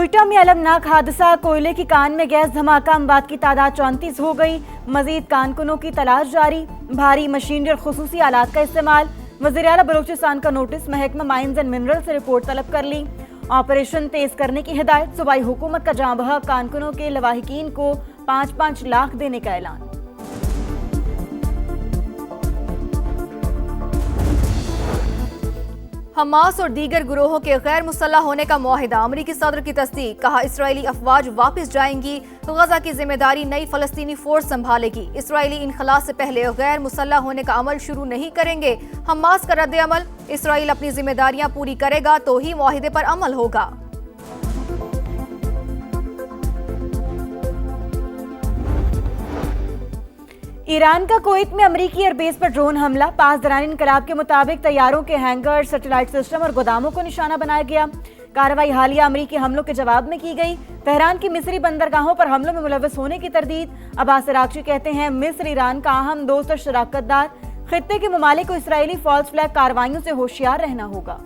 कोयटा में अलमनाक हादसा, कोयले की कान में गैस धमाका, अमवात की तादाद 34 हो गई। मजीद कानकुनों की तलाश जारी। भारी मशीनरी और खुसूसी आलात का इस्तेमाल। वज़ीर आला बलोचिस्तान का नोटिस, महकमा माइंस एंड मिनरल से रिपोर्ट तलब कर ली। ऑपरेशन तेज करने की हिदायत। सूबाई हुकूमत का जाँ बहक, कानकुनों के लवाहिकीन को 5-5 लाख देने का ऐलान। हमास और दीगर गुरोहों के गैर मुसल्लह होने का मुआहिदा, अमरीकी सदर की तस्दीक। कहा इसराइली अफवाज वापस जाएंगी, गजा की जिम्मेदारी नई फलस्तीनी फोर्स संभालेगी। इसराइली इनखला से पहले गैर मुसल्लह होने का अमल शुरू नहीं करेंगे। हमास का रद्द अमल, इसराइल अपनी जिम्मेदारियां पूरी करेगा तो ही मुआहिदे पर अमल होगा। ईरान का कुवैत में अमरीकी एयरबेस पर ड्रोन हमला। पासदारान इनकलाब के मुताबिक तैयारों के हैंगर, सैटेलाइट सिस्टम और गोदामों को निशाना बनाया गया। कार्रवाई हालिया अमरीकी हमलों के जवाब में की गई। तेहरान की मिस्री बंदरगाहों पर हमलों में मुलव्वस होने की तरदीद। अब्बास अरागची कहते हैं, मिस्र ईरान का अहम दोस्त और शराकतदार। खित्ते के ममालिक को इसराइली फॉल्स फ्लैग कार्रवाइयों से होशियार रहना होगा।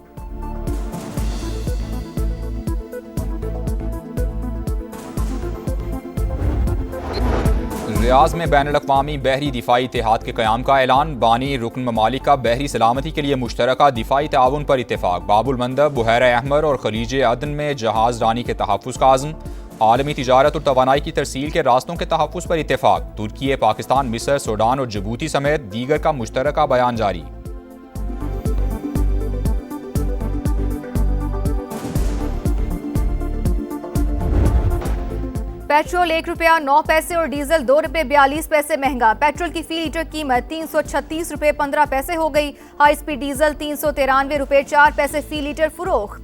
रियाज में बैनुल-अक़वामी बहरी दिफाई इत्तेहाद के क़याम का ऐलान। बानी रुकन ममालिक का बहरी सलामती के लिए मुश्तरका दिफाई ताउन पर इत्तेफाक। बाबुल मंदब, बुहैरा अहमर और खलीज अदन में जहाज रानी के तहफ़्फ़ुज़ का आज़म। आलमी तिजारत और तवानाई की तरसील के रास्तों के तहफ़्फ़ुज़ पर इत्तेफाक। तुर्की, पाकिस्तान, मिस्र, सूडान और जिबूती समेत दीगर का मुश्तरका बयान जारी। पेट्रोल ₹1.09 और डीजल ₹2.42 महंगा। पेट्रोल की फी लीटर कीमत ₹336.15 हो गई। हाई स्पीड डीजल ₹393.04 फी लीटर फरोख्त।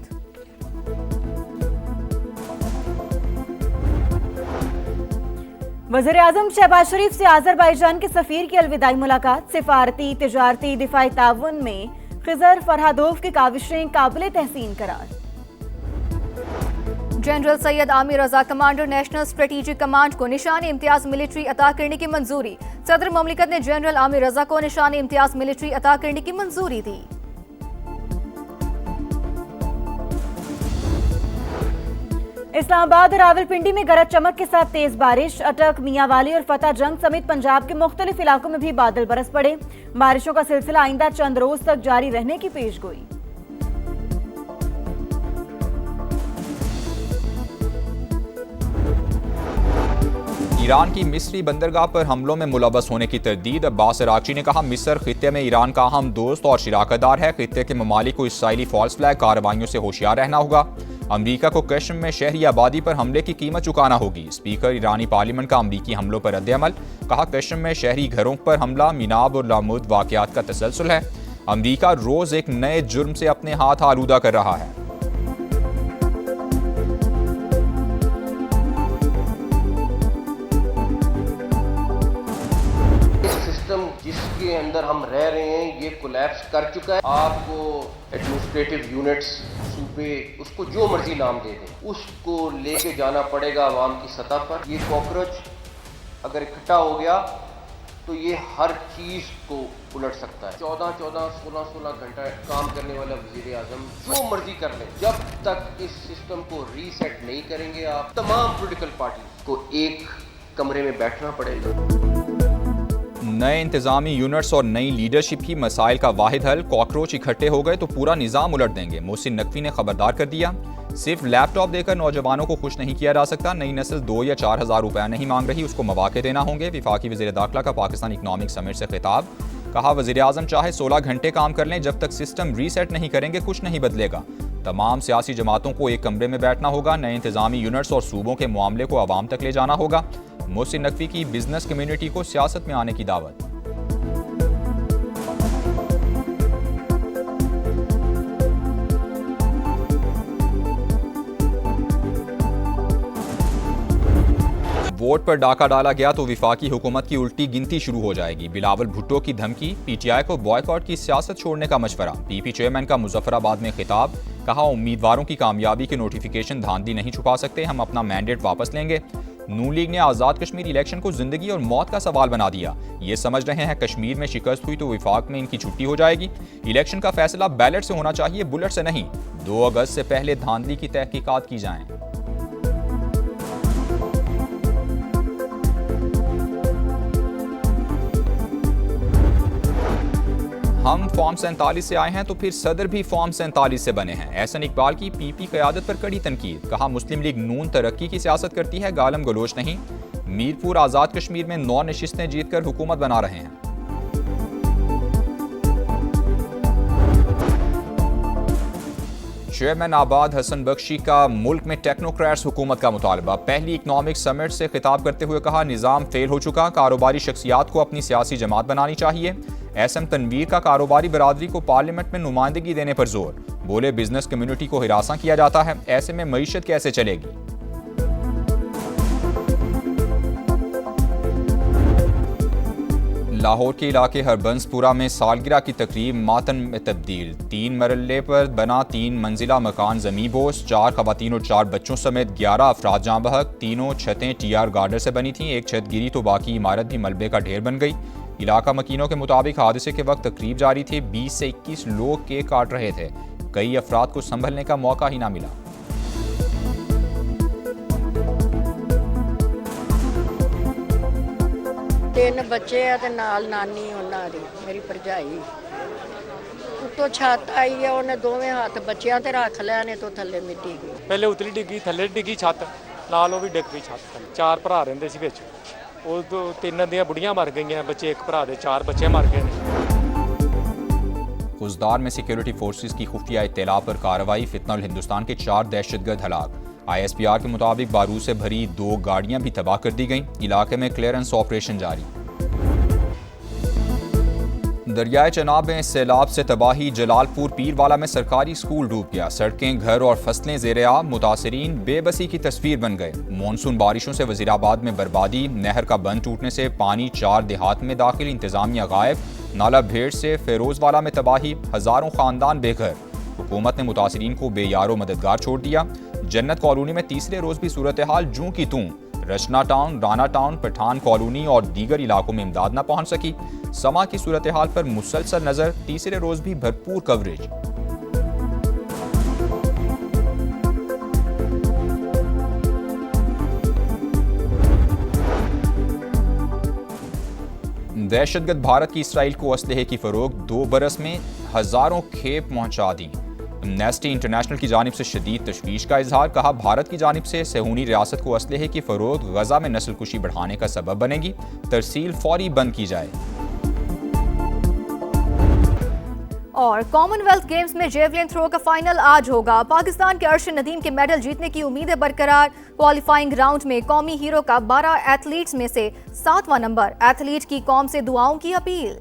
वज़ीर आज़म शहबाज शरीफ से आज़रबाईजान के सफ़ीर की अलविदाई मुलाकात। सिफारती, तिजारती, दिफाई ताउन में खिज़र फरहादोव की काविशें काबिल तहसीन करार। जनरल सैयद आमिर रजा कमांडर नेशनल स्ट्रेटेजिक कमांड को निशान इम्तियाज मिलिट्री अता करने की मंजूरी। सदर ममलिकत ने जनरल आमिर रजा को निशान इम्तियाज मिलिट्री अता करने की मंजूरी दी। इस्लामाबाद और रावलपिंडी में गरज चमक के साथ तेज बारिश। अटक, मियांवाली और फतेह जंग समेत पंजाब के मुख्तलिफ इलाकों में भी बादल बरस पड़े। बारिशों का सिलसिला आइंदा चंद रोज तक जारी रहने की पेशगोई। ईरान की मिस्री बंदरगाह पर हमलों में मुलव्वस होने की तरदीद। अब्बास अरागची ने कहा, मिस्र खित्ते में ईरान का अहम दोस्त और शराकतदार है। खित्ते के ममालिक को इसराइली फॉल्स फ्लैग कार्रवाइयों से होशियार रहना होगा। अमरीका को कश्म में शहरी आबादी पर हमले की कीमत चुकाना होगी। स्पीकर ईरानी पार्लियामेंट का अमरीकी हमलों पर रद्द अमल। कहा, कश्म में शहरी घरों पर हमला मिनाब और लामुद वाक़यात का तसलसल है। अमरीका रोज एक नए जुर्म से अपने हाथ आलूदा कर रहा है। जिसके अंदर हम रह रहे हैं ये कोलैप्स कर चुका है। आपको एडमिनिस्ट्रेटिव यूनिट्स, सूबे, उसको जो मर्जी नाम दे दें, उसको लेके जाना पड़ेगा अवाम की सतह पर। ये कॉकरोच अगर इकट्ठा हो गया तो ये हर चीज को उलट सकता है। 14-14, 16-16 घंटा काम करने वाला वजीर आजम जो मर्जी कर ले, जब तक इस सिस्टम को रीसेट नहीं करेंगे आप तमाम पॉलिटिकल पार्टी को एक कमरे में बैठना पड़ेगा। नए इंतजामी यूनिट्स और नई लीडरशिप ही मसाइल का वाहिद हल। कॉकरोच इकट्ठे हो गए तो पूरा निज़ाम उलट देंगे। मोहसिन नकवी ने खबरदार कर दिया। सिर्फ लैपटॉप देकर नौजवानों को खुश नहीं किया जा सकता। नई नस्ल 2 या 4 हज़ार रुपया नहीं मांग रही, उसको मौके देना होंगे। वफाकी वज़ीर दाखिला का पाकिस्तान इकनॉमिक समिट से खिताब। कहा, वज़ीर आज़म चाहे 16 घंटे काम कर लें, जब तक सिस्टम रीसेट नहीं करेंगे कुछ नहीं बदलेगा। तमाम सियासी जमातों को एक कमरे में बैठना होगा। नए इंतजामी यूनिट्स और सूबों के मामले को आवाम तक ले जाना होगा। मोहसिन नकवी की बिजनेस कम्युनिटी को सियासत में आने की दावत। वोट पर डाका डाला गया तो विफाकी हुकूमत की उल्टी गिनती शुरू हो जाएगी। बिलावल भुट्टो की धमकी। पीटीआई को बॉयकॉट की सियासत छोड़ने का मशवरा। पीपी चेयरमैन का मुजफ्फराबाद में खिताब। कहा, उम्मीदवारों की कामयाबी के नोटिफिकेशन धांधली नहीं छुपा सकते, हम अपना मैंडेट वापस लेंगे। नून लीग ने आज़ाद कश्मीर इलेक्शन को जिंदगी और मौत का सवाल बना दिया। ये समझ रहे हैं कश्मीर में शिकस्त हुई तो विफाक में इनकी छुट्टी हो जाएगी। इलेक्शन का फैसला बैलेट से होना चाहिए, बुलेट से नहीं। 2 अगस्त से पहले धांधली की तहकीकात की जाएं। हम फॉर्म 47 से आए हैं तो फिर सदर भी फॉर्म 47 से बने हैं। एहसन इकबाल की पीपी क़यादत पर कड़ी तनकीद। कहा मुस्लिम लीग नून तरक्की की सियासत करती है, गालम गलोच नहीं। मीरपुर आज़ाद कश्मीर में 9 नशिस्तें जीतकर हुकूमत बना रहे हैं। चेयरमैन आबाद हसन बख्शी का मुल्क में टेक्नोक्रेट्स हुकूमत का मुतालबा। पहली इकनॉमिक समिट से खिताब करते हुए कहा निज़ाम फेल हो चुका, कारोबारी शख्सियात को अपनी सियासी जमात बनानी चाहिए। एसएम तनवीर का कारोबारी बरादरी को पार्लियामेंट में नुमाइंदगी देने पर जोर। बोले बिजनेस कम्युनिटी को हिरासा किया जाता है, ऐसे में मईशत कैसे चलेगी। लाहौर के इलाके हरबंसपुरा में सालगिरह की तकरीब मातम में तब्दील। 3 मरले पर बना 3 मंजिला मकान ज़मीं बोस। 4 खवातीन और 4 बच्चों समेत 11 अफराद जाँ बहक। तीनों छतें टीआर गार्डर से बनी थीं। एक छत गिरी तो बाकी इमारत भी मलबे का ढेर बन गई। इलाका मकीनों के मुताबिक हादसे के वक्त तकरीब जारी थी। 20 से 21 लोग केक काट रहे थे। कई अफराद को संभलने का मौका ही ना मिला। तीन बच्चे है ते नाल नानी उन्हां दी मेरी भरजाई उत्तों छत आई है उन्हें दोवें हाथ बच्चियां ते रख लैने तो थल्ले मिट्टी गई पहले उतली डिग्गी थल्ले डिग्गी छत नाल वो भी डिग पई छत थल्ले। 4 भरा रहिंदे सी विच ਉਹ 3 ਦੀਆਂ बुढ़ियां मर गई बच्चे एक भरा दे 4 बच्चे मर गए खुजदार में सिक्योरिटी फोर्सेस की खुफिया इत्तला पर कार्रवाई। फितनल हिंदुस्तान के 4 दहशतगर्द हलाक। ISPR के मुताबिक बारूद से भरी 2 गाड़ियां भी तबाह कर दी गईं। इलाके में क्लियरेंस ऑपरेशन जारी। दरियाए चनाब में सैलाब से तबाही। जलालपुर पीरवाला में सरकारी स्कूल डूब गया। सड़कें, घर और फसलें ज़ेर-ए-आब। मुतासरीन बेबसी की तस्वीर बन गए। मानसून बारिशों से वजीराबाद में बर्बादी। नहर का बंद टूटने से पानी 4 देहात में दाखिल। इंतजामिया गायब। नाला भेड़ से फेरोजवाला में तबाही। हजारों खानदान बेघर। हुकूमत ने मुतासरीन को बेयारो मददगार छोड़ दिया। जन्नत कॉलोनी में तीसरे रोज भी सूरत हाल जूं की तूं। Rachna town, Rana town, Pathan colony और दीगर इलाकों में इमदाद न पहुंच सकी। समा की सूरत हाल पर मुसलसल नजर। तीसरे रोज भी भरपूर कवरेज। दहशतगर्द भारत की इसराइल को असलहे की फरोख्त। 2 बरस में हजारों खेप पहुंचा दी। एमनेस्टी इंटरनेशनल की जानिब से शदीद तशवीश का इजहार। कहा भारत की जानिब से सेहूनी रियासत को असलहे की फरोख्त गजा में नस्लकुशी बढ़ाने का सबब बनेगी। तरसील फौरी बंद की जाए। और कॉमनवेल्थ गेम्स में जेवलिन थ्रो का फाइनल आज होगा। पाकिस्तान के अर्शद नदीम के मेडल जीतने की उम्मीदें बरकरार। क्वालिफाइंग राउंड में कौमी हीरो का 12 एथलीट्स में से 7वां नंबर। एथलीट की कौम से दुआओं की अपील।